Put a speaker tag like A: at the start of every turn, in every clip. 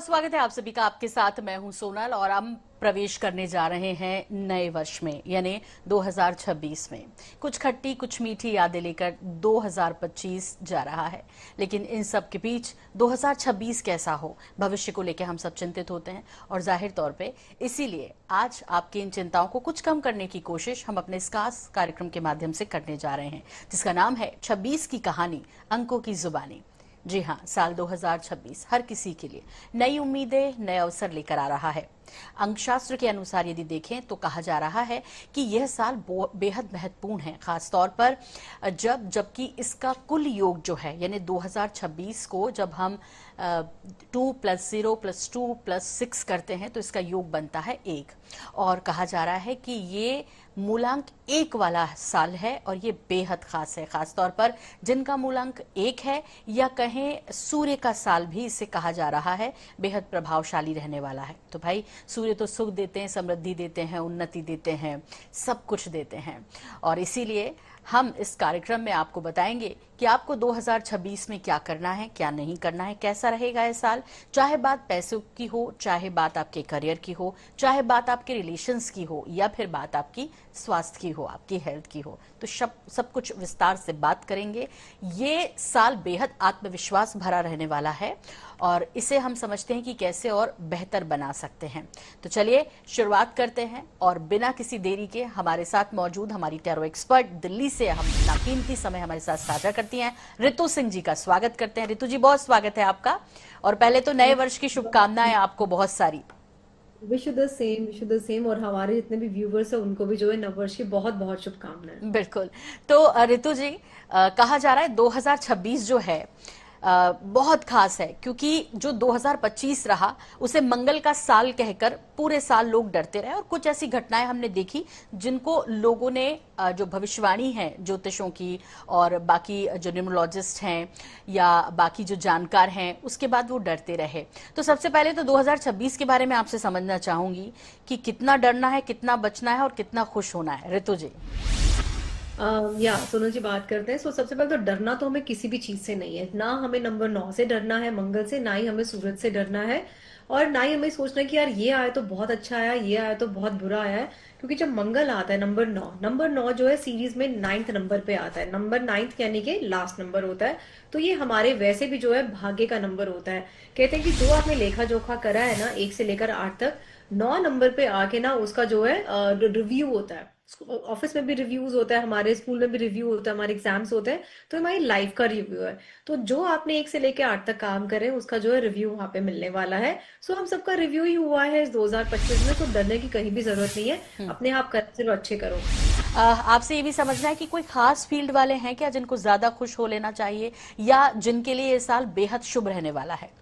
A: बहुत स्वागत है आप सभी का। आपके साथ मैं हूं सोनल और हम प्रवेश करने जा रहे हैं नए वर्ष में, यानी 2026 में। कुछ खट्टी कुछ मीठी यादें लेकर 2025 जा रहा है, लेकिन इन सब के बीच 2026 कैसा हो, भविष्य को लेकर हम सब चिंतित होते हैं। और जाहिर तौर पे इसीलिए आज आपकी इन चिंताओं को कुछ कम करने की कोशिश हम अपने इस खास कार्यक्रम के माध्यम से करने जा रहे हैं, जिसका नाम है 26 की कहानी, अंकों की जुबानी। जी हाँ, साल 2026 हर किसी के लिए नई उम्मीदें, नए अवसर लेकर आ रहा है। अंकशास्त्र के अनुसार यदि देखें तो कहा जा रहा है कि यह साल बेहद महत्वपूर्ण है, खास तौर पर जबकि इसका कुल योग जो है, यानी 2026 को जब हम 2 + 0 + 2 + 6 करते हैं तो इसका योग बनता है 1। और कहा जा रहा है कि ये मूलांक 1 वाला साल है और ये बेहद खास है, खास तौर पर जिनका मूलांक 1 है, या कहें सूर्य का साल भी इसे कहा जा रहा है, बेहद प्रभावशाली रहने वाला है। तो भाई, सूर्य तो सुख देते हैं, समृद्धि देते हैं, उन्नति देते हैं, सब कुछ देते हैं। और इसीलिए हम इस कार्यक्रम में आपको बताएंगे कि आपको 2026 में क्या करना है, क्या नहीं करना है, कैसा रहेगा ये साल। चाहे बात पैसों की हो, चाहे बात आपके करियर की हो, चाहे बात आपके रिलेशंस की हो, या फिर बात आपकी स्वास्थ्य की हो, आपकी हेल्थ की हो, तो सब कुछ विस्तार से बात करेंगे। ये साल बेहद आत्मविश्वास भरा रहने वाला है और इसे हम समझते हैं कि कैसे और बेहतर बना सकते हैं। तो चलिए शुरुआत करते हैं, और बिना किसी देरी के हमारे साथ मौजूद हमारी टैरो एक्सपर्ट दिल्ली से हम अपना कीमती समय हमारे साथ साझा करती हैं, रितु सिंह जी का स्वागत करते हैं। रितु जी, बहुत स्वागत है आपका। और पहले तो नए वर्ष की शुभकामनाएं आपको बहुत सारी।
B: Wish the same, wish the same. और हमारे जितने भी व्यूवर्स हैं उनको भी जो है नववर्ष की बहुत बहुत शुभकामनाएं।
A: बिल्कुल। तो रितु जी, कहा जा रहा है 2026 जो है बहुत खास है, क्योंकि जो 2025 रहा उसे मंगल का साल कहकर पूरे साल लोग डरते रहे, और कुछ ऐसी घटनाएं हमने देखी जिनको लोगों ने जो भविष्यवाणी है ज्योतिषों की और बाकी जो न्यूमरोलॉजिस्ट हैं या बाकी जो जानकार हैं, उसके बाद वो डरते रहे। तो सबसे पहले तो 2026 के बारे में आपसे समझना चाहूंगी कि कितना डरना है, कितना बचना है और कितना खुश होना है। रितु जी।
B: या सोनल जी, बात करते हैं। सो सबसे पहले तो डरना तो हमें किसी भी चीज से नहीं है। ना हमें नंबर 9 से डरना है, मंगल से, ना ही हमें सूरज से डरना है। और ना ही हमें सोचना है कि यार ये आया तो बहुत अच्छा आया, ये आया तो बहुत बुरा आया है। क्योंकि जब मंगल आता है नंबर 9 जो है सीरीज में 9th नंबर पे आता है। नंबर 9th यानी कि लास्ट नंबर होता है। तो ये हमारे वैसे भी जो है भाग्य का नंबर होता है। कहते हैं कि जो आपने लेखा जोखा करा है ना 1 से लेकर 8 तक, 9 नंबर पे आके ना उसका जो है रिव्यू होता है। ऑफिस में भी रिव्यूज होता है, हमारे स्कूल में भी रिव्यू होता है, हमारे एग्जाम्स होते हैं। तो हमारी लाइफ का रिव्यू है। तो जो आपने 1 से लेकर 8 तक काम करे उसका जो है रिव्यू वहां पे मिलने वाला है। सो हम सबका रिव्यू ही हुआ है इस 2025 में। तो डरने की कहीं भी जरूरत नहीं है। अपने आप कर सिर्फ अच्छे करो।
A: आपसे ये भी समझना है कि कोई खास फील्ड वाले हैं क्या जिनको ज्यादा खुश हो लेना चाहिए, या जिनके लिए ये साल बेहद शुभ रहने वाला है?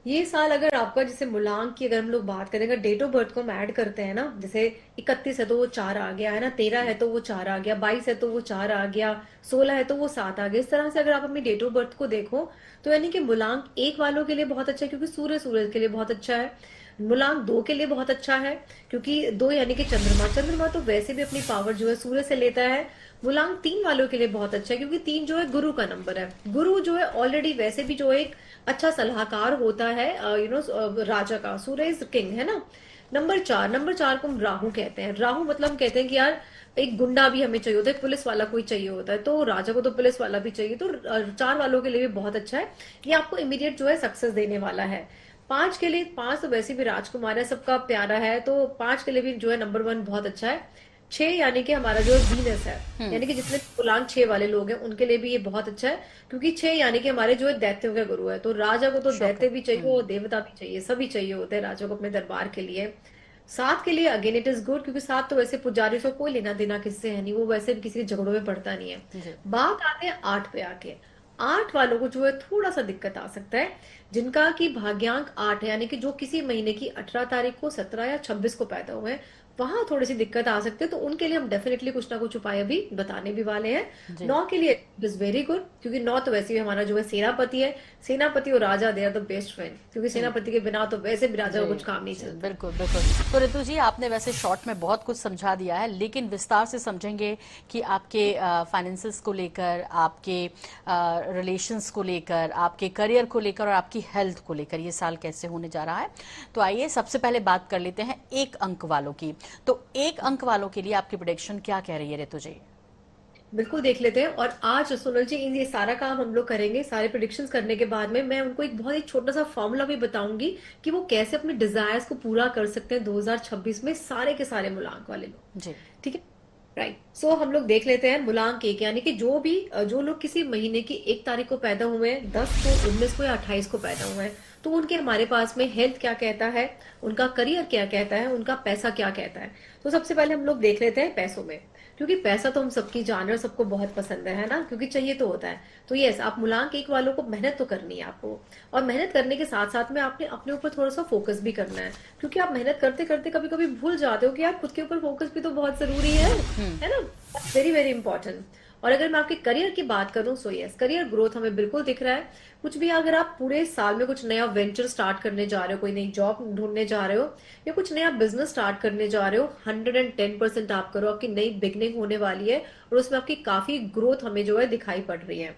B: ये साल अगर आपका, जैसे मूलांक की अगर हम लोग बात करें, अगर डेट ऑफ बर्थ को हम ऐड करते हैं ना, जैसे 31 है तो वो 4 आ गया है ना, 13 है तो वो 4 आ गया, 22 है तो वो 4 आ गया, 16 है तो वो 7 आ गया। इस तरह से अगर आप अपनी डेट ऑफ बर्थ को देखो तो यानी कि मूलांक 1 वालों के लिए बहुत अच्छा है, क्योंकि सूर्य के लिए बहुत अच्छा है। मूलांक 2 के लिए बहुत अच्छा है, क्योंकि 2 यानी कि चंद्रमा तो वैसे भी अपनी पावर जो है सूर्य से लेता है। मूलांक 3 वालों के लिए बहुत अच्छा है, क्योंकि 3 जो है गुरु का नंबर है। गुरु जो है ऑलरेडी वैसे भी जो एक अच्छा सलाहकार होता है, राजा का। सूर्य इज किंग, है ना। नंबर 4 को हम राहु कहते हैं। राहु मतलब हम कहते हैं कि यार एक गुंडा भी हमें चाहिए होता है, पुलिस वाला कोई चाहिए होता है, तो राजा को तो पुलिस वाला भी चाहिए। तो 4 वालों के लिए भी बहुत अच्छा है। ये आपको इमीडिएट जो है सक्सेस देने वाला है। 5 के लिए, 5 तो वैसे भी राजकुमार है, सबका प्यारा है, तो 5 के लिए भी जो है नंबर 1 बहुत अच्छा है। 6 यानी कि हमारा जो वीनस है, यानी कि जितने पूर्णांक 6 वाले लोग हैं उनके लिए भी ये बहुत अच्छा है। क्योंकि 6 यानी कि हमारे जो है दैत्यों के गुरु है। तो राजा को तो
A: शुक्र।
B: दैत्य भी चाहिए और देवता भी चाहिए, सभी चाहिए होते हैं राजा को अपने दरबार के लिए। 7 के लिए अगेन इट इज गुड, क्योंकि 7 तो वैसे पुजारी से कोई लेना देना किससे है नहीं, वो वैसे भी किसी के झगड़ों में पड़ता नहीं है।
A: जी।
B: बात आते हैं 8 पे आके। 8 वालों को जो है थोड़ा सा दिक्कत आ सकता है, जिनका की भाग्यांक 8 है, यानी कि जो किसी महीने की 18 तारीख को, 17 या 26 को पैदा हुए हैं, वहां थोड़ी सी दिक्कत आ सकती है, तो उनके लिए हम डेफिनेटली कुछ ना कुछ उपाय अभी बताने भी वाले हैं।
A: जी।
B: नौ के लिए इट इज वेरी गुड, क्योंकि नौ तो वैसे भी हमारा जो है सेनापति है। सेनापति और राजा, they are the best friend, क्योंकि
A: हम्म।
B: सेनापति के बिना तो वैसे भी राजा
A: जी।
B: का कुछ काम नहीं
A: जी,
B: चलता है।
A: बिल्कुल बिल्कुल। तो ऋतु जी, आपने वैसे शॉर्ट में बहुत कुछ समझा दिया है, लेकिन विस्तार से समझेंगे कि आपके फाइनेंसेस को लेकर, आपके रिलेशंस को लेकर, आपके करियर को लेकर और आपकी हेल्थ को लेकर ये साल कैसे होने जा रहा है। तो आइए सबसे पहले बात कर लेते हैं एक अंक वालों की। तो एक अंक वालों के लिए आपकी प्रेडिक्शन क्या कह रही है ऋतु जी?
B: बिल्कुल देख लेते हैं। और आज सोनल जी, इन ये सारा काम हम लोग करेंगे, सारे प्रिडिक्शंस करने के बाद में मैं उनको एक बहुत ही छोटा सा फॉर्मूला भी बताऊंगी कि वो कैसे अपने डिजायर्स को पूरा कर सकते हैं 2026 में, सारे के सारे मूलांक वाले लोग।
A: जी।
B: ठीक है, राइट। सो हम लोग देख लेते हैं मूलांक एक, यानी कि जो लोग किसी महीने की 1 तारीख को पैदा हुए हैं, 10 को, 19 को या 28 को पैदा हुए हैं, तो उनके हमारे पास में हेल्थ क्या कहता है, उनका करियर क्या कहता है, उनका पैसा क्या कहता है। तो सबसे पहले हम लोग देख लेते हैं पैसों में, क्योंकि पैसा तो हम सबकी जान रहे हैं, सबको बहुत पसंद है ना, क्योंकि चाहिए तो होता है। तो यस, आप मूलांक एक वालों को मेहनत तो करनी है आपको, और मेहनत करने के साथ साथ में आपने अपने ऊपर थोड़ा सा फोकस भी करना है, क्योंकि आप मेहनत करते करते कभी कभी भूल जाते हो कि यार खुद के ऊपर फोकस भी तो बहुत जरूरी है ना। Very very important. और अगर मैं आपके करियर की बात करूं, सो यस, करियर ग्रोथ हमें बिल्कुल दिख रहा है। कुछ भी अगर आप पूरे साल में कुछ नया वेंचर स्टार्ट करने जा रहे हो, कोई नई जॉब ढूंढने जा रहे हो, या कुछ नया बिजनेस स्टार्ट करने जा रहे हो, 110% आप करो, आपकी नई बिगनिंग होने वाली है, और उसमें आपकी काफी ग्रोथ हमें जो है दिखाई पड़ रही है।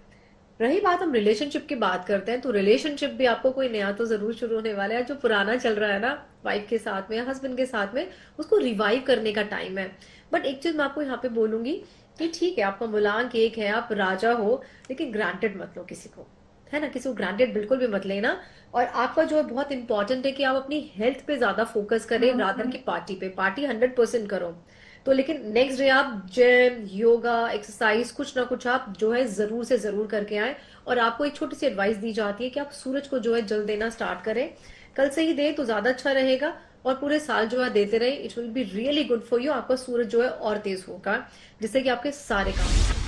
B: रही बात हम रिलेशनशिप की बात करते हैं, तो रिलेशनशिप भी आपको कोई नया तो जरूर शुरू होने वाला है। जो पुराना चल रहा है ना, वाइफ के साथ में या हस्बैंड के साथ में, उसको रिवाइव करने का टाइम है। बट एक चीज मैं आपको यहाँ पे बोलूंगी कि ठीक है, आपका मूलांक एक है, आप राजा हो, लेकिन ग्रांटेड मत लो किसी को, है ना, किसी को ग्रांटेड बिल्कुल भी मत लेना। और आपका जो है बहुत इंपॉर्टेंट है कि आप अपनी हेल्थ पे ज्यादा फोकस करें रादर की पार्टी पे। पार्टी 100% करो, तो लेकिन नेक्स्ट डे आप जिम, योगा, एक्सरसाइज, कुछ ना कुछ आप जो है जरूर से जरूर करके आए। और आपको एक छोटी सी एडवाइस दी जाती है कि आप सूरज को जो है जल देना स्टार्ट करें, कल से ही दे तो ज्यादा अच्छा रहेगा। और पूरे साल जो है देते रहे, it will be really good for you. आपका सूरज जो है और तेज होगा, जिससे कि आपके सारे काम।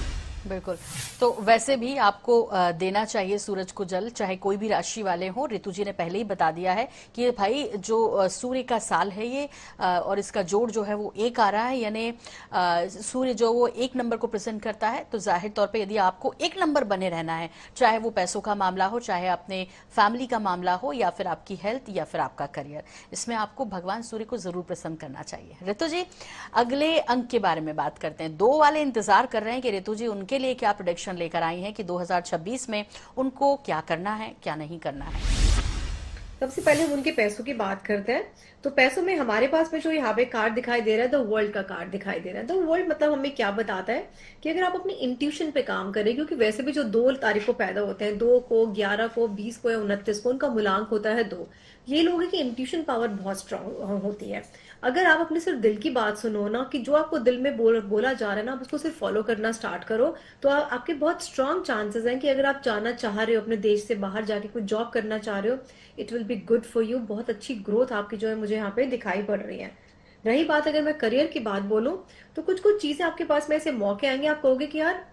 A: बिल्कुल। तो वैसे भी आपको देना चाहिए सूरज को जल, चाहे कोई भी राशि वाले हो। ऋतु जी ने पहले ही बता दिया है कि ये भाई जो सूर्य का साल है ये, और इसका जोड़ जो है वो एक आ रहा है, यानी सूर्य जो वो एक नंबर को प्रेजेंट करता है। तो जाहिर तौर पे यदि आपको एक नंबर बने रहना है, चाहे वो पैसों का मामला हो, चाहे अपने फैमिली का मामला हो, या फिर आपकी हेल्थ, या फिर आपका करियर, इसमें आपको भगवान सूर्य को जरूर प्रसन्न करना चाहिए। ऋतु जी, अगले अंक के बारे में बात करते हैं। दो वाले इंतजार कर रहे हैं कि ऋतु जी उनके लिए क्या प्रोडिक्शन लेकर आई हैं कि 2026 में उनको क्या करना है, क्या नहीं करना है।
B: सबसे पहले हम उनके पैसों की बात करते हैं। तो पैसों में हमारे पास में जो यहाँ पे कार्ड दिखाई दे रहा है, द वर्ल्ड का कार्ड दिखाई दे रहा है। द वर्ल्ड मतलब हमें क्या बताता है कि अगर आप अपनी इंट्यूशन पे काम करें, क्योंकि वैसे भी जो 2 तारीख को पैदा होते हैं, 2 को, 11 को, 20 को या 29 को, उनका मूलांक होता है 2। ये लोगों की इंट्यूशन पावर बहुत स्ट्रांग होती है। अगर आप अपने सिर्फ दिल की बात सुनो ना, कि जो आपको दिल में बोला जा रहा है ना, आप उसको सिर्फ फॉलो करना स्टार्ट करो, तो आपके बहुत स्ट्रांग चांसेस हैं कि अगर आप जाना चाह रहे हो, अपने देश से बाहर जाके कोई जॉब करना चाह रहे हो, it will be good for you. बहुत अच्छी ग्रोथ आपकी जो है मुझे यहाँ पे दिखाई पड़ रही है। रही बात अगर मैं करियर की बात बोलूं, तो कुछ कुछ चीजें आपके पास में ऐसे मौके आएंगे, आप कहोगे कि यार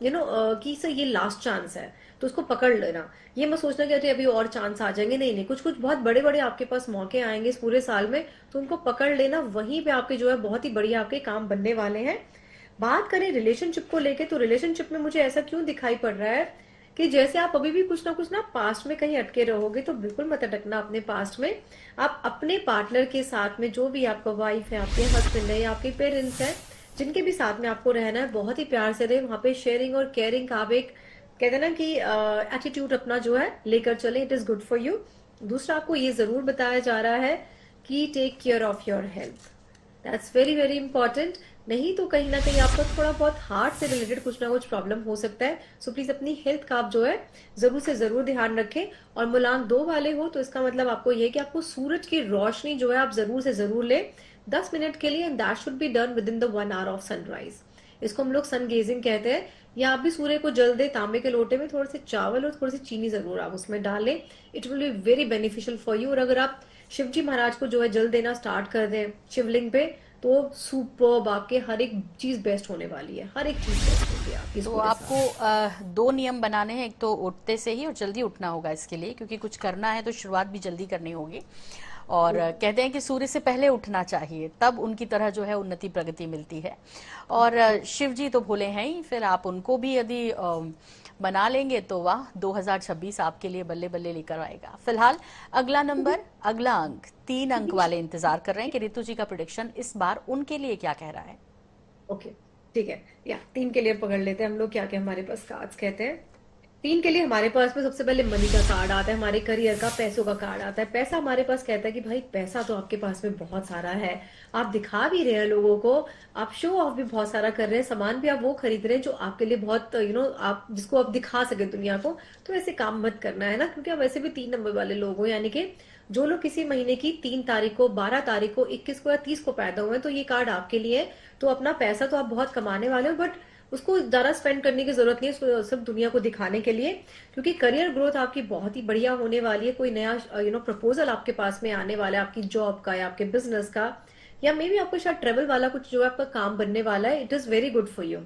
B: कि सर ये लास्ट चांस है, तो उसको पकड़ लेना। ये मत सोचना कि अरे अभी और चांस आ जाएंगे, नहीं नहीं, कुछ कुछ बहुत बड़े बड़े आपके पास मौके आएंगे इस पूरे साल में, तो उनको पकड़ लेना। वहीं पे आपके जो है बहुत ही बढ़िया आपके काम बनने वाले हैं। बात करें रिलेशनशिप को लेके, तो रिलेशनशिप में मुझे ऐसा क्यों दिखाई पड़ रहा है कि जैसे आप अभी भी कुछ ना पास्ट में कहीं अटके रहोगे, तो बिल्कुल मत अटकना अपने पास्ट में। आप अपने पार्टनर के साथ में, जो भी आपका वाइफ है, आपके हस्बैंड है, या आपके पेरेंट्स हैं, जिनके भी साथ में आपको रहना है, बहुत ही प्यार से रहे। वहां पे शेयरिंग और केयरिंग का आप एक, कहते हैं ना कि एटीट्यूड अपना जो है लेकर चले, it is good for you. दूसरा, आपको ये जरूर बताया जा रहा है कि take care of your health, that's very very important. नहीं तो कहीं ना कहीं आपका थोड़ा बहुत हार्ट से रिलेटेड कुछ ना कुछ प्रॉब्लम हो सकता है। सो प्लीज अपनी हेल्थ का आप जो है जरूर से जरूर ध्यान रखें। और मूलांक 2 वाले हो, तो इसका मतलब आपको ये है कि आपको सूरज की रोशनी जो है आप जरूर से जरूर ले, 10 मिनट के लिए, and that should be done with in the 1 hour of sunrise. इसको हम लोग सन गेजिंग कहते हैं। या आप भी सूर्य को जल दे, तांबे के लोटे में थोड़े से चावल और थोड़ी सी चीनी जरूर आप उसमें डालें, it will be very beneficial for you. और अगर आप शिवजी महाराज को जो है जल देना स्टार्ट कर दें शिवलिंग पे, तो सुपर्ब, आपके हर एक चीज बेस्ट होने वाली है, हर एक चीज बेस्ट होगी आपकी इस
A: तो
B: पूरे
A: आपको
B: साल।
A: दो नियम बनाने हैं। एक तो उठते से ही और जल्दी उठना होगा इसके लिए, क्योंकि कुछ करना है तो शुरुआत भी जल्दी करनी होगी। और कहते हैं कि सूर्य से पहले उठना चाहिए, तब उनकी तरह जो है उन्नति प्रगति मिलती है। और शिव जी तो भोले हैं ही, फिर आप उनको भी यदि बना लेंगे तो वाह, 2026 आपके लिए बल्ले बल्ले लेकर आएगा। फिलहाल अगला नंबर, अगला अंक, 3 अंक वाले इंतजार कर रहे हैं कि रितु जी का प्रिडिक्शन इस बार उनके लिए क्या कह रहा है।
B: ओके, ठीक है। या 3 के लिए पकड़ लेते हैं हम लोग, क्या क्या हमारे पास कार्ड्स कहते हैं। 3 के लिए हमारे पास में सबसे पहले मनी का कार्ड आता है, हमारे करियर का, पैसों का कार्ड आता है। पैसा हमारे पास कहता है कि भाई पैसा तो आपके पास में बहुत सारा है, आप दिखा भी रहे हैं लोगों को, आप शो ऑफ भी बहुत सारा कर रहे हैं, सामान भी आप वो खरीद रहे हैं जो आपके लिए बहुत आप जिसको आप दिखा सके दुनिया को। तो ऐसे काम मत करना है ना, क्योंकि आप वैसे भी 3 नंबर वाले लोग हो, यानी कि जो लोग किसी महीने की 3 तारीख को, 12 तारीख को, 21 को या 30 को पैदा हुए हैं, तो ये कार्ड आपके लिए है। तो अपना पैसा तो आप बहुत कमाने वाले हो, बट उसको ज्यादा स्पेंड करने की जरूरत नहीं है, उसको सब दुनिया को दिखाने के लिए, क्योंकि करियर ग्रोथ आपकी बहुत ही बढ़िया होने वाली है। कोई नया प्रपोजल आपके पास में आने वाला है, आपकी जॉब का या आपके बिजनेस का, या मे बी आपको शायद ट्रेवल वाला कुछ जो है आपका काम बनने वाला है। It is very good for you.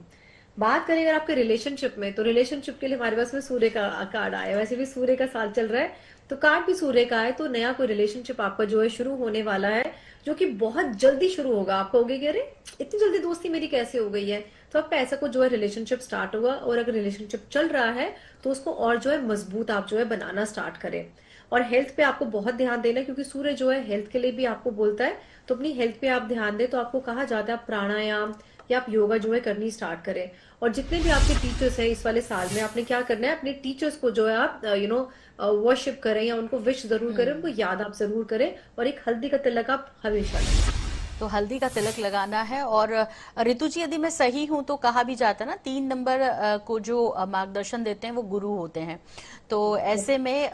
B: बात करें अगर आपके रिलेशनशिप में, तो रिलेशनशिप के लिए हमारे पास में सूर्य का कार्ड आया है। वैसे भी सूर्य का साल चल रहा है, तो कार्ड भी सूर्य का है। तो नया कोई रिलेशनशिप आपका जो है शुरू होने वाला है, जो कि बहुत जल्दी शुरू होगा। आप कहोगे कि अरे इतनी जल्दी दोस्ती मेरी कैसे हो गई है, तो आपका ऐसा कुछ जो है रिलेशनशिप स्टार्ट होगा। और अगर रिलेशनशिप चल रहा है तो उसको और जो है मजबूत आप जो है बनाना स्टार्ट करें। और हेल्थ पे आपको बहुत ध्यान देना है, क्योंकि सूर्य जो है हेल्थ के लिए भी आपको बोलता है। तो अपनी हेल्थ पे आप ध्यान दें। तो आपको कहा जाता है आप प्राणायाम या आप योगा जो है करनी स्टार्ट करें। और जितने भी आपके टीचर्स हैं इस वाले साल में, आपने क्या करना है, अपने टीचर्स को जो है आप वर्शिप करें या उनको विश जरूर करें, उनको याद आप जरूर करें। और एक हल्दी का तिलक आप हमेशा लगाएं।
A: तो हल्दी का तिलक लगाना है। और ऋतु जी, यदि मैं सही हूं तो कहा भी जाता है ना, 3 नंबर को जो मार्गदर्शन देते हैं वो गुरु होते हैं। तो ऐसे में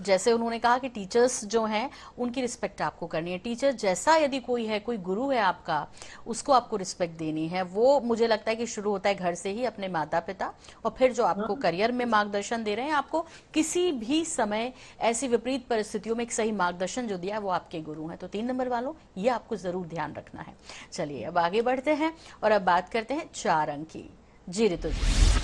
A: जैसे उन्होंने कहा कि टीचर्स जो हैं उनकी रिस्पेक्ट आपको करनी है। टीचर जैसा यदि कोई है, कोई गुरु है आपका, उसको आपको रिस्पेक्ट देनी है। वो मुझे लगता है कि शुरू होता है घर से ही, अपने माता पिता, और फिर जो आपको
B: हाँ,
A: करियर में मार्गदर्शन दे रहे हैं, आपको किसी भी समय ऐसी विपरीत परिस्थितियों में एक सही मार्गदर्शन जो दिया है वो आपके गुरु हैं। तो 3 नंबर वालों, ये आपको जरूर ध्यान रखना है। चलिए अब आगे बढ़ते हैं और अब बात करते हैं 4 अंक की। जी ऋतु जी।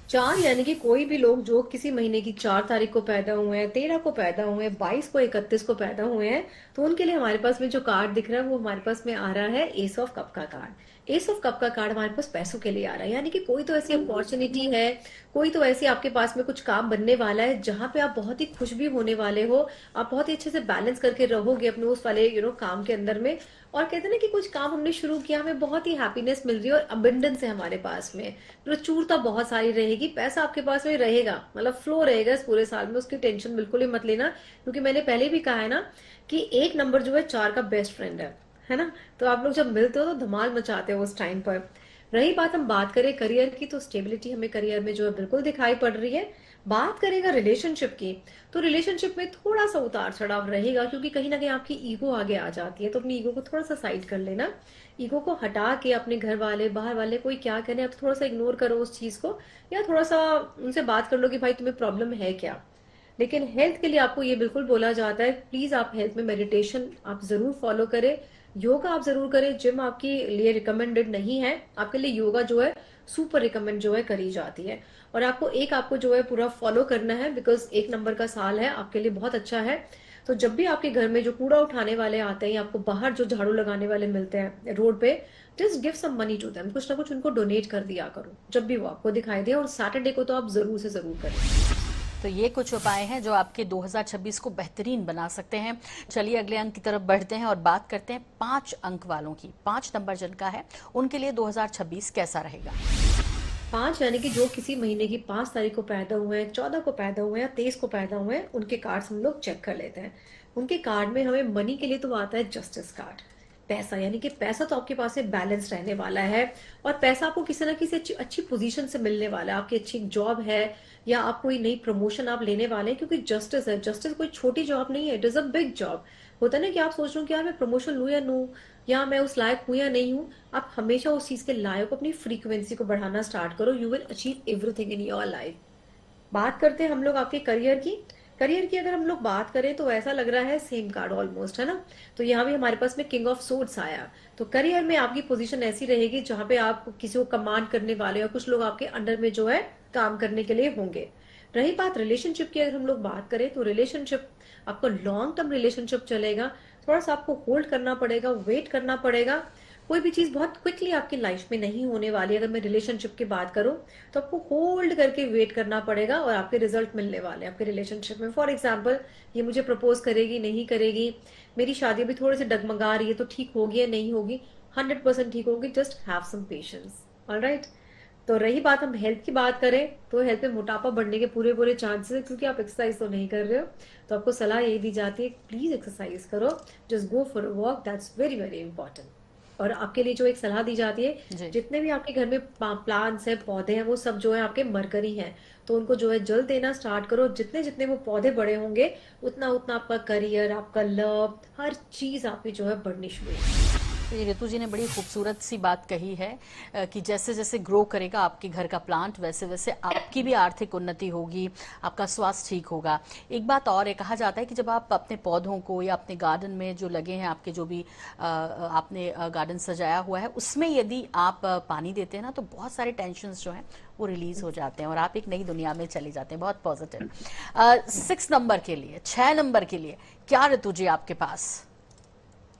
B: 4 यानी कि कोई भी लोग जो किसी महीने की 4 तारीख को पैदा हुए हैं, 13 को पैदा हुए हैं, 22 को, 31 को पैदा हुए हैं, तो उनके लिए हमारे पास में जो कार्ड दिख रहा है वो हमारे पास में आ रहा है एस ऑफ कप का कार्ड। एस ऑफ कप का कार्ड हमारे पास पैसों के लिए आ रहा है, यानी कि कोई तो ऐसी अपॉर्चुनिटी है, कोई तो ऐसी आपके पास में कुछ काम बनने वाला है जहां पे आप बहुत ही खुश भी होने वाले हो। आप बहुत ही अच्छे से बैलेंस करके रहोगे अपने उस वाले काम के अंदर में। और कहते हैं ना कि कुछ काम हमने शुरू किया, हमें बहुत ही हैप्पीनेस मिल रही है और अबंडेंस है हमारे पास में, प्रचुरता बहुत सारी रहेगी, पैसा आपके पास में रहेगा, मतलब फ्लो रहेगा इस पूरे साल में। उसकी टेंशन बिल्कुल ही मत लेना, क्योंकि मैंने पहले भी कहा है ना कि 1 नंबर जो है 4 का बेस्ट फ्रेंड है ना। तो आप लोग जब मिलते हो तो धमाल मचाते हो उस टाइम पर। रही बात, हम बात करें करियर की, तो स्टेबिलिटी हमें करियर में जो है बिल्कुल दिखाई पड़ रही है। बात करेगा रिलेशनशिप की, तो रिलेशनशिप में थोड़ा सा उतार चढ़ाव रहेगा, क्योंकि कहीं ना कहीं आपकी ईगो आगे आ जाती है। तो अपनी ईगो को थोड़ा सा साइड कर लेना। ईगो को हटा के अपने घर वाले, बाहर वाले कोई क्या करें, आप थोड़ा सा इग्नोर करो उस चीज को, या थोड़ा सा उनसे बात कर लो कि भाई तुम्हें प्रॉब्लम है क्या। लेकिन हेल्थ के लिए आपको ये बिल्कुल बोला जाता है, प्लीज आप हेल्थ में मेडिटेशन आप जरूर फॉलो करें, योगा आप जरूर करें। जिम आपके लिए रिकमेंडेड नहीं है, आपके लिए योगा जो है सुपर रिकमेंड जो है करी जाती है। और आपको जो है पूरा फॉलो करना है, बिकॉज 1 नंबर का साल है आपके लिए बहुत अच्छा है। तो जब भी आपके घर में जो कूड़ा उठाने वाले आते हैं या आपको बाहर जो झाड़ू लगाने वाले मिलते हैं रोड पे, just give some money to them, कुछ ना कुछ उनको डोनेट कर दिया करो जब भी वो आपको दिखाई दे। और सैटरडे को तो आप जरूर से जरूर करें।
A: तो ये कुछ उपाय हैं जो आपके 2026 को बेहतरीन बना सकते हैं। चलिए अगले अंक की तरफ बढ़ते हैं और बात करते हैं 5 अंक वालों की। 5 नंबर जिनका है उनके लिए 2026 कैसा रहेगा।
B: 5 यानी कि जो किसी महीने की 5 तारीख को पैदा हुए हैं, 14 को पैदा हुए हैं या 23 को पैदा हुए हैं, उनके कार्ड्स हम लोग चेक कर लेते हैं। उनके कार्ड में हमें मनी के लिए तो आता है जस्टिस कार्ड। पैसा, यानी कि पैसा तो आपके पास में बैलेंस रहने वाला है। और पैसा आपको किसी ना किसी अच्छी अच्छी पोजीशन से मिलने वाला है, आपकी अच्छी जॉब है या आप कोई नई प्रमोशन आप लेने वाले हैं, क्योंकि जस्टिस है। जस्टिस कोई छोटी जॉब नहीं है, it is a big job. होता है ना कि आप सोच रहे हो कि यार मैं प्रमोशन लूं या लूं, या मैं उस लायक हूं या नहीं हूं। आप हमेशा उस चीज के लायक को, अपनी फ्रीक्वेंसी को बढ़ाना स्टार्ट करो, you will achieve everything in your life. बात करते हैं हम लोग आपके करियर की। करियर की अगर हम लोग बात करें तो ऐसा लग रहा है सेम कार्ड ऑलमोस्ट, है ना। तो यहाँ भी हमारे पास में किंग ऑफ सोर्ड्स आया। तो करियर में आपकी पोजीशन ऐसी रहेगी जहां पे आप किसी को कमांड करने वाले, और कुछ लोग आपके अंडर में जो है काम करने के लिए होंगे। रही बात रिलेशनशिप की, अगर हम लोग बात करें तो रिलेशनशिप आपको लॉन्ग टर्म रिलेशनशिप चलेगा, थोड़ा सा आपको होल्ड करना पड़ेगा, वेट करना पड़ेगा। कोई भी चीज बहुत क्विकली आपकी लाइफ में नहीं होने वाली। अगर मैं रिलेशनशिप की बात करूं तो आपको होल्ड करके वेट करना पड़ेगा और आपके रिजल्ट मिलने वाले हैं आपके रिलेशनशिप में। फॉर एग्जाम्पल, ये मुझे प्रपोज करेगी नहीं करेगी, मेरी शादी अभी थोड़ी सी डगमगा रही है, तो ठीक होगी या नहीं होगी? 100% ठीक होगी, just have some patience. Alright. तो रही बात हम हेल्थ की बात करें, तो हेल्थ में मोटापा बढ़ने के पूरे पूरे चांसेस है, क्योंकि आप एक्सरसाइज तो नहीं कर रहे हो। तो आपको सलाह यही दी जाती है, प्लीज एक्सरसाइज करो, just go for a walk, that's very very important. और आपके लिए जो एक सलाह दी जाती है,
A: जी।
B: जितने भी आपके घर में प्लांट्स हैं, पौधे हैं, वो सब जो है आपके मरकरी हैं, तो उनको जो है जल देना स्टार्ट करो। जितने जितने वो पौधे बड़े होंगे, उतना उतना आपका करियर, आपका लव, हर चीज आपकी जो है बढ़नी शुरू होगी।
A: ये ऋतु जी ने बड़ी खूबसूरत सी बात कही है कि जैसे जैसे ग्रो करेगा आपके घर का प्लांट, वैसे वैसे आपकी भी आर्थिक उन्नति होगी, आपका स्वास्थ्य ठीक होगा। एक बात और है, कहा जाता है कि जब आप अपने पौधों को या अपने गार्डन में जो लगे हैं, आपके जो भी आपने गार्डन सजाया हुआ है, उसमें यदि आप पानी देते हैं ना, तो बहुत सारे टेंशन्स जो हैं वो रिलीज हो जाते हैं और आप एक नई दुनिया में चले जाते हैं। बहुत पॉजिटिव। 6 नंबर के लिए, 6 नंबर के लिए क्या ऋतु जी आपके पास?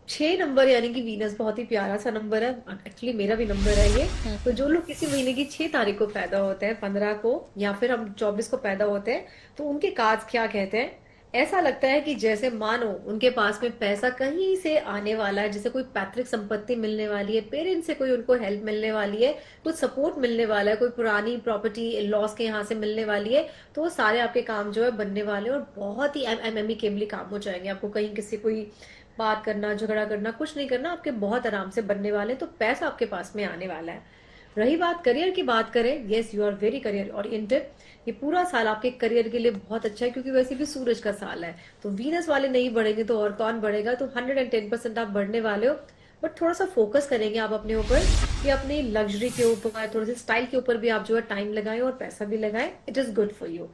B: 6 नंबर यानी कि वीनस बहुत ही प्यारा सा नंबर है। एक्चुअली मेरा भी नंबर है ये। तो जो लोग किसी महीने की 6 तारीख को पैदा होते हैं, 15 को, या फिर हम 24 को पैदा होते हैं, तो उनके कार्ड्स क्या कहते हैं? ऐसा लगता है कि जैसे मानो उनके पास में पैसा कहीं से आने वाला है, जैसे कोई पैतृक संपत्ति मिलने वाली है, पेरेंट्स से कोई उनको हेल्प मिलने वाली है, कुछ सपोर्ट मिलने वाला है, कोई पुरानी प्रॉपर्टी लॉस के यहाँ से मिलने वाली है। तो वो सारे आपके काम जो है बनने वाले हैं और बहुत ही एमिकेबली काम हो जाएंगे। आपको कहीं किसी कोई बात करना, झगड़ा करना, कुछ नहीं करना, आपके बहुत आराम से बनने वाले हैं, तो पैसा आपके पास में आने वाला है। रही बात करियर की बात करें, yes you are very career oriented. ये पूरा साल आपके करियर के लिए बहुत अच्छा है, क्योंकि वैसे भी सूरज का साल है। तो वीनस वाले नहीं बढ़ेंगे तो और कौन बढ़ेगा? तो 110% आप बढ़ने वाले हो। बट थोड़ा सा फोकस करेंगे आप अपने ऊपर, कि अपनी लग्जरी के ऊपर, थोड़े से स्टाइल के ऊपर भी आप जो है टाइम लगाएं और पैसा भी लगाएं। It is good for you.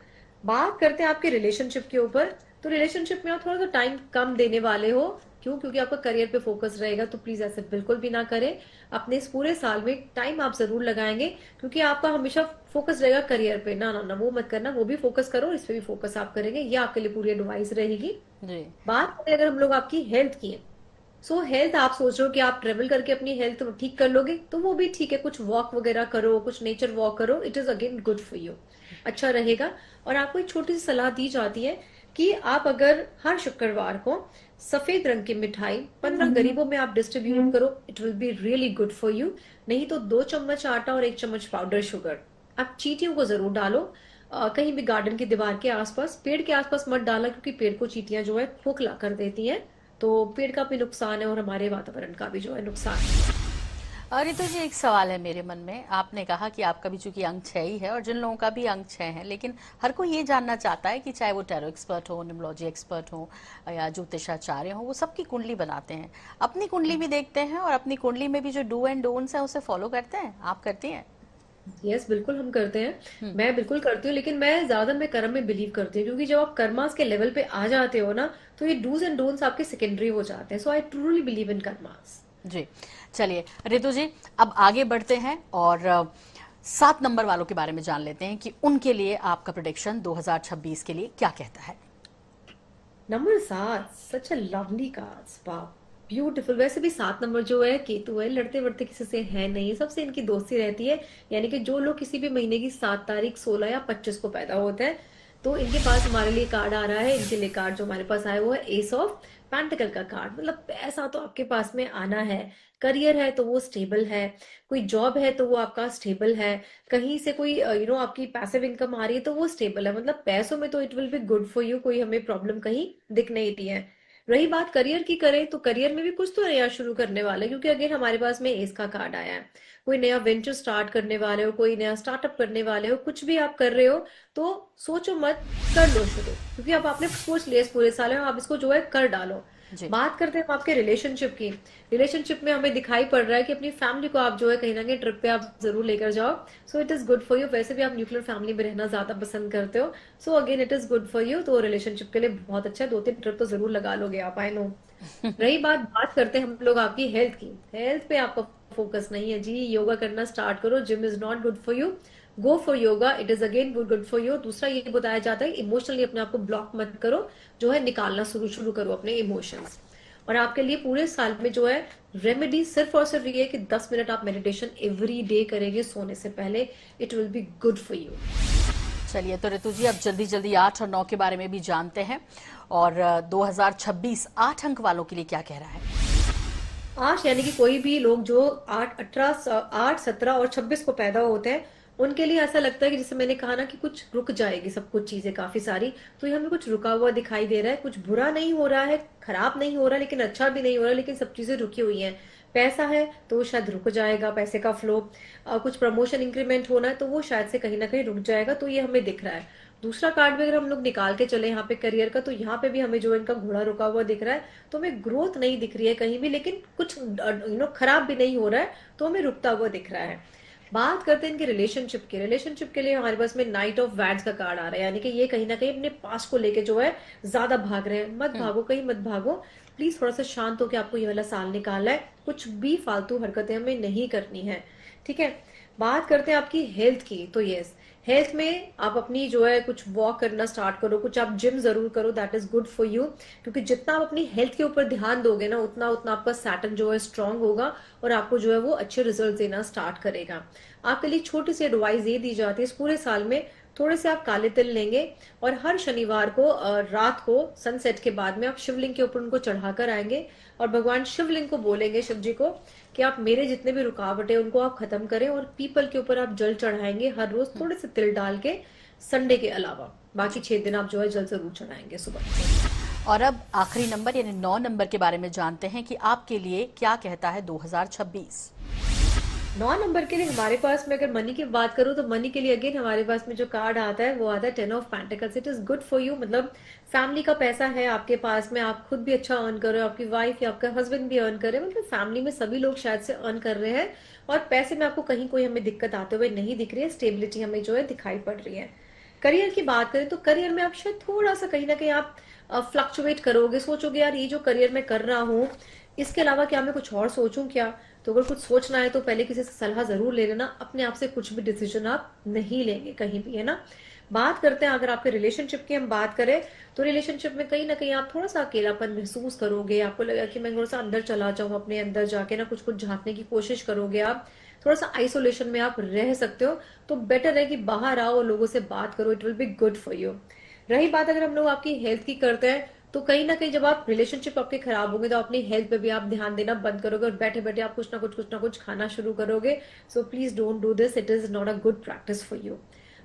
B: बात करते हैं आपके रिलेशनशिप के ऊपर। तो रिलेशनशिप में आप थोड़ा सा टाइम कम देने वाले हो। क्यों? क्योंकि आपका करियर पे फोकस रहेगा। तो प्लीज ऐसे बिल्कुल भी ना करें। अपने इस पूरे साल में टाइम आप जरूर लगाएंगे, क्योंकि आपका हमेशा फोकस रहेगा करियर पे। ना ना ना, वो मत करना, वो भी फोकस करो, इस पे भी फोकस आप करेंगे। ये आपके लिए पूरी एडवाइस रहेगी।
A: जी।
B: बात करें अगर हम लोग आपकी हेल्थ की, सो हेल्थ आप सोच रहे हो कि आप ट्रेवल करके अपनी हेल्थ ठीक कर लोगे, तो वो भी ठीक है। कुछ वॉक वगैरह करो, कुछ नेचर वॉक करो, it is again good for you, अच्छा रहेगा। और आपको एक छोटी सी सलाह दी जाती है कि आप अगर हर शुक्रवार को सफेद रंग की मिठाई 15 गरीबों में आप डिस्ट्रीब्यूट करो, it will be really good for you. नहीं तो 2 चम्मच आटा और 1 चम्मच पाउडर शुगर, आप चींटियों को जरूर डालो। कहीं भी गार्डन की दीवार के आसपास, पेड़ के आसपास मत डालना, क्योंकि पेड़ को चींटियां जो है खोखला कर देती हैं। तो पेड़ का भी नुकसान है और हमारे वातावरण का भी जो है नुकसान है।
A: रितु जी, एक सवाल है मेरे मन में। आपने कहा कि आपका भी चूंकि अंक 6 ही है और जिन लोगों का भी अंक 6 है, लेकिन हर कोई ये जानना चाहता है कि चाहे वो टैरो एक्सपर्ट हो, न्यूमरोलॉजी एक्सपर्ट हो या ज्योतिषाचार्य हो, वो सबकी कुंडली बनाते हैं, अपनी कुंडली भी देखते हैं और अपनी कुंडली में भी जो डू एंड डोंट्स है उसे फॉलो करते हैं। आप करती हैं?
B: यस, बिल्कुल हम करते हैं। मैं बिल्कुल करती हूँ, लेकिन मैं ज्यादा मैं कर्म में बिलीव करती हूँ, क्योंकि जब आप कर्मास के लेवल पे आ जाते हो ना, तो ये डूज एंड डोंट्स आपके सेकेंडरी हो जाते हैं। So I truly believe in karmas.
A: जी। चलिए रितु जी, अब आगे बढ़ते हैं और 7 नंबर वालों के बारे में जान लेते हैं कि उनके लिए आपका प्रोडिक्शन 2026 के लिए क्या कहता है।
B: Number 7, such a lovely cards, वाह, ब्यूटीफुल। वैसे भी 7 नंबर जो है केतु है, लड़ते वड़ते किसी से है नहीं, सबसे इनकी दोस्ती रहती है। यानी कि जो लोग किसी भी महीने की 7 तारीख, 16 या 25 को पैदा होते हैं, तो इनके पास हमारे लिए कार्ड आ रहा है। इनके लिए कार्ड जो हमारे पास आया वो है एस ऑफ पेंटिकल का कार्ड। मतलब पैसा तो आपके पास में आना है, करियर है तो वो स्टेबल है, कोई जॉब है तो वो आपका स्टेबल है, कहीं से कोई आपकी पैसिव इनकम आ रही है तो वो स्टेबल है। मतलब पैसों में तो it will be good for you, कोई हमें प्रॉब्लम कहीं दिख नहीं रही है। रही बात करियर की करें, तो करियर में भी कुछ तो नया शुरू करने वाला है, क्योंकि अगर हमारे पास में एस का कार्ड आया है। कोई नया वेंचर स्टार्ट करने वाले हो, कोई नया स्टार्टअप करने वाले हो, कुछ भी आप कर रहे हो, तो सोचो मत, कर लो शुरू, क्योंकि अब आपने सोच लिया इस पूरे साल में, आप इसको जो है कर डालो।
A: जी।
B: बात करते हैं हम आपके रिलेशनशिप की। रिलेशनशिप में हमें दिखाई पड़ रहा है कि अपनी फैमिली को आप जो है कहीं ना कहीं ट्रिप पे आप जरूर लेकर जाओ। So it is good for you. वैसे भी आप न्यूक्लियर फैमिली में रहना ज्यादा पसंद करते हो, so again it is good for you. तो रिलेशनशिप के लिए बहुत अच्छा है, 2-3 ट्रिप तो जरूर लगा लोगे आप, आई नो। रही बात, बात करते हैं हम लोग आपकी हेल्थ की। हेल्थ पे आपका फोकस नहीं है जी, योगा करना स्टार्ट करो, gym is not good for you. Go for yoga, it is again good for you. दूसरा ये बताया जाता है इमोशनली अपने आप को ब्लॉक मत करो, जो है निकालना शुरू करो अपने इमोशंस। और आपके लिए पूरे साल में जो है रेमेडी सिर्फ और सिर्फ ये है कि 10 मिनट आप मेडिटेशन एवरी डे करेंगे सोने से पहले, it will be good for you.
A: चलिए तो ऋतु जी अब जल्दी जल्दी 8 और 9 के बारे में भी जानते हैं, और 2026 8 अंक वालों के लिए क्या कह रहा है?
B: 8 यानी कि कोई भी लोग जो 8, 17 और 26 को पैदा होते हैं, उनके लिए ऐसा लगता है कि जैसे मैंने कहा ना कि कुछ रुक जाएगी सब कुछ चीजें काफी सारी, तो ये हमें कुछ रुका हुआ दिखाई दे रहा है। कुछ बुरा नहीं हो रहा है, खराब नहीं हो रहा, लेकिन अच्छा भी नहीं हो रहा, लेकिन सब चीजें रुकी हुई हैं। पैसा है तो वो शायद रुक जाएगा, पैसे का फ्लो। कुछ प्रमोशन इंक्रीमेंट होना है तो वो शायद से कहीं ना कहीं रुक जाएगा, तो ये हमें दिख रहा है। दूसरा कार्ड भी अगर हम लोग निकाल के चले यहाँ पे करियर का, तो यहाँ पे भी हमें जो इनका घोड़ा रुका हुआ दिख रहा है, तो हमें ग्रोथ नहीं दिख रही है कहीं भी, लेकिन कुछ खराब भी नहीं हो रहा है, तो हमें रुकता हुआ दिख रहा है। बात करते हैं इनके रिलेशनशिप की। रिलेशनशिप के लिए हमारे पास में नाइट ऑफ वैंड्स का कार्ड आ रहा है, यानी कि ये कहीं ना कहीं अपने पास को लेके जो है ज्यादा भाग रहे हैं। मत भागो, कहीं मत भागो, प्लीज थोड़ा सा शांत होकर आपको ये वाला साल निकालना है। कुछ भी फालतू हरकतें हमें नहीं करनी है, ठीक है। बात करते हैं आपकी हेल्थ की, तो यस, हेल्थ में आप अपनी जो है कुछ वॉक करना स्टार्ट करो, कुछ आप जिम जरूर करो, that is good for you. क्योंकि जितना आप अपनी हेल्थ के ऊपर ध्यान दोगे ना, उतना उतना आपका सैटर्न जो है स्ट्रांग होगा और आपको जो है वो अच्छे रिजल्ट देना स्टार्ट करेगा। आपके लिए छोटी सी एडवाइस ये दी जाती है, इस पूरे साल में थोड़े से आप काले तिल लेंगे और हर शनिवार को रात को सनसेट के बाद में आप शिवलिंग के ऊपर उनको चढ़ाकर आएंगे और भगवान शिवलिंग को बोलेंगे, शिव जी को, कि आप मेरे जितने भी रुकावटें उनको आप खत्म करें। और पीपल के ऊपर आप जल चढ़ाएंगे हर रोज थोड़े से तिल डाल के, संडे के अलावा बाकी 6 दिन आप जो है जल जरूर चढ़ाएंगे सुबह।
A: और अब आखिरी नंबर यानी 9 नंबर के बारे में जानते हैं कि आपके लिए क्या कहता है 2026।
B: 9 नंबर के लिए हमारे पास में अगर मनी की बात करूं, तो मनी के लिए अगेन हमारे पास में जो कार्ड आता है वो आता है 10 of pentacles. It is good for you, मतलब फैमिली का पैसा है आपके पास में, आप खुद भी अच्छा अर्न कर रहे हो, आपकी वाइफ या आपका हस्बैंड भी अर्न कर रहे हैं, मतलब फैमिली में सभी लोग शायद से अर्न कर रहे हैं। और पैसे में आपको कहीं कोई हमें दिक्कत आते हुए नहीं दिख रही है, स्टेबिलिटी हमें जो है दिखाई पड़ रही है। करियर की बात करें तो करियर में आप शायद थोड़ा सा कहीं ना कहीं आप फ्लक्चुएट करोगे, सोचोगे यार ये जो करियर में कर रहा हूँ इसके अलावा क्या मैं कुछ और सोचूं क्या। तो अगर कुछ सोचना है तो पहले किसी से सलाह जरूर ले लेना, अपने आप से कुछ भी डिसीजन आप नहीं लेंगे कहीं भी, है ना। बात करते हैं अगर आपके रिलेशनशिप की हम बात करें, तो रिलेशनशिप में कहीं ना कहीं आप थोड़ा सा अकेलापन महसूस करोगे, आपको लगेगा कि मैं थोड़ा सा अंदर चला जाऊं, अपने अंदर जाके ना कुछ कुछ झांकने की कोशिश करोगे, आप थोड़ा सा आइसोलेशन में आप रह सकते हो। तो बेटर है कि बाहर आओ और लोगों से बात करो, it will be good for you. रही बात अगर हम लोग आपकी हेल्थ की करते हैं, तो कहीं ना कहीं जब आप रिलेशनशिप आपके खराब होंगे तो अपनी हेल्थ पे भी आप ध्यान देना बंद करोगे और बैठे बैठे आप कुछ ना कुछ खाना शुरू करोगे। So please don't do this, it is not a good practice for you.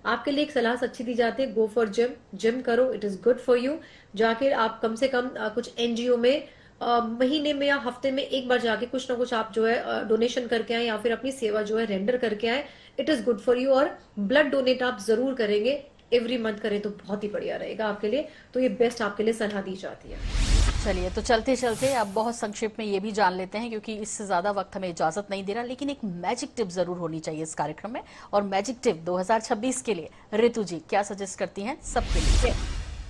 B: आपके लिए एक सलाह अच्छी दी जाती है, गो फॉर जिम, जिम करो, it is good for you. जाके आप कम से कम कुछ एनजीओ में महीने में या हफ्ते में एक बार जाके कुछ ना कुछ आप जो है डोनेशन करके आए या फिर अपनी सेवा जो है रेंडर करके आए, it is good for you. और ब्लड डोनेट आप जरूर करेंगे, एवरी मंथ करें तो बहुत ही बढ़िया रहेगा आपके लिए, तो ये बेस्ट आपके लिए सलाह दी जाती है।
A: चलिए तो चलते चलते अब बहुत संक्षिप्त में ये भी जान लेते हैं, क्योंकि इससे ज्यादा वक्त हमें इजाजत नहीं दे रहा, लेकिन एक मैजिक टिप जरूर होनी चाहिए इस कार्यक्रम में। और मैजिक टिप 2026 के लिए ऋतु जी क्या सजेस्ट करती हैं सबके लिए?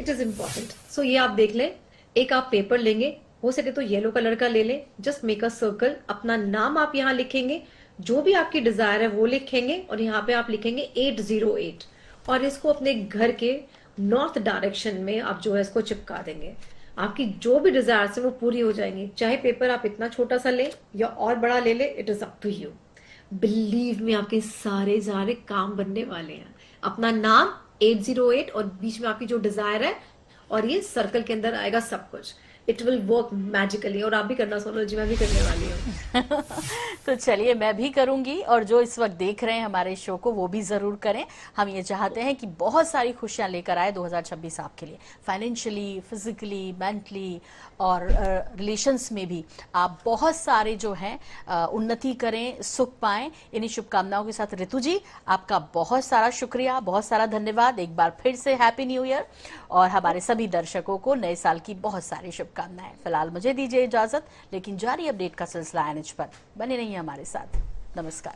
B: It is important. सो ये आप देख लें, एक आप पेपर लेंगे, हो सके तो येलो कलर का ले लें, जस्ट मेक अ सर्कल, अपना नाम आप यहाँ लिखेंगे, जो भी आपकी डिजायर है वो लिखेंगे और यहाँ पे आप लिखेंगे 808 और इसको अपने घर के नॉर्थ डायरेक्शन में आप जो है इसको चिपका देंगे। आपकी जो भी डिजायर है वो पूरी हो जाएंगी। चाहे पेपर आप इतना छोटा सा लें या और बड़ा ले लें, it is up to you. Believe में आपके सारे सारे काम बनने वाले हैं। अपना नाम 808 और बीच में आपकी जो डिजायर है और ये सर्कल के अंदर आएगा सब कुछ, इट विल वर्क मैजिकली। और आप भी करना सोनल जी, मैं भी करने वाली हूँ।
A: तो चलिए मैं भी करूंगी, और जो इस वक्त देख रहे हैं हमारे शो को वो भी जरूर करें। हम ये चाहते हैं कि बहुत सारी खुशियां लेकर आए 2026 आपके लिए, फाइनेंशियली, फिजिकली, मेंटली और रिलेशंस में भी आप बहुत सारे जो हैं उन्नति करें, सुख पाएं। इन्हीं शुभकामनाओं के साथ ऋतु जी आपका बहुत सारा शुक्रिया, बहुत सारा धन्यवाद। एक बार फिर से हैप्पी न्यू ईयर, और हमारे सभी दर्शकों को नए साल की बहुत सारी शुभकामनाएं। फिलहाल मुझे दीजिए इजाजत, लेकिन जारी अपडेट का सिलसिला NH पर बने रहिए हमारे साथ। नमस्कार।